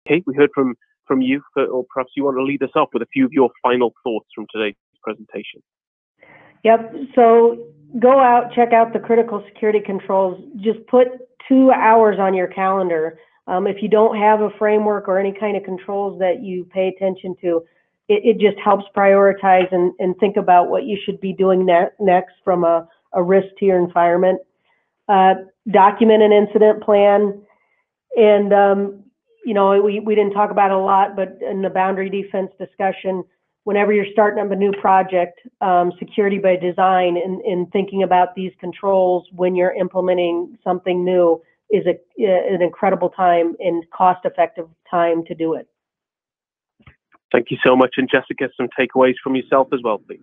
Kate, we heard from you, or perhaps you want to lead us off with a few of your final thoughts from today's presentation. Yep. So go out, check out the critical security controls. Just put 2 hours on your calendar. If you don't have a framework or any kind of controls that you pay attention to, it just helps prioritize and think about what you should be doing next from a risk to your environment. Document an incident plan. And, we didn't talk about it a lot, but in the boundary defense discussion, whenever you're starting up a new project, security by design and thinking about these controls when you're implementing something new is an incredible time and cost-effective time to do it. Thank you so much. And Jessica, some takeaways from yourself as well, please.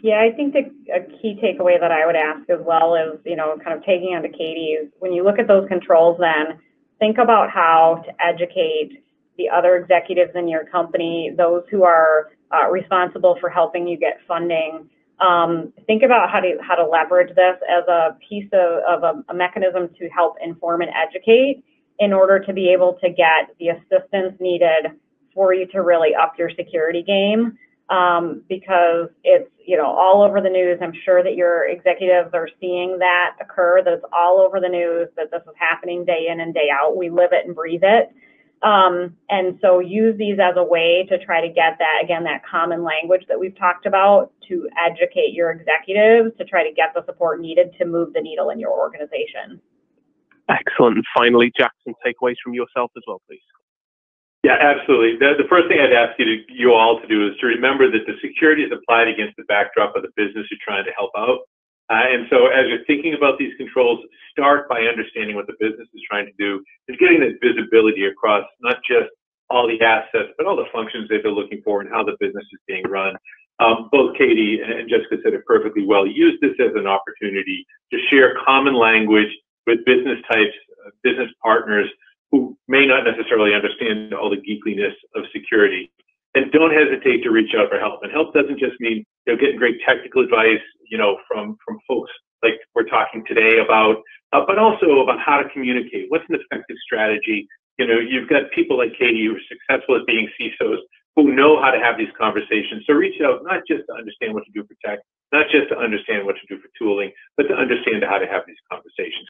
Yeah, I think that a key takeaway that I would ask as well is, kind of taking on to Katie, is when you look at those controls, then think about how to educate the other executives in your company, those who are responsible for helping you get funding. Think about how to leverage this as a piece of a mechanism to help inform and educate in order to be able to get the assistance needed for you to really up your security game, because it's all over the news. I'm sure that your executives are seeing that occur, that it's all over the news, that this is happening day in and day out. We live it and breathe it. And so use these as a way to try to get that, again, that common language that we've talked about, to educate your executives to try to get the support needed to move the needle in your organization. Excellent. And finally, Jackson, takeaways from yourself as well, please. Yeah, absolutely. The first thing I'd ask you all to do is to remember that the security is applied against the backdrop of the business you're trying to help out. And so as you're thinking about these controls, start by understanding what the business is trying to do and getting that visibility across not just all the assets, but all the functions that they're looking for and how the business is being run. Both Katie and Jessica said it perfectly well. Use this as an opportunity to share common language with business types, business partners who may not necessarily understand all the geekliness of security. And don't hesitate to reach out for help. And help doesn't just mean getting great technical advice, from folks like we're talking today about, but also about how to communicate. What's an effective strategy? You've got people like Katie who are successful at being CISOs who know how to have these conversations. So reach out not just to understand what to do for tech, not just to understand what to do for tooling, but to understand how to have these conversations.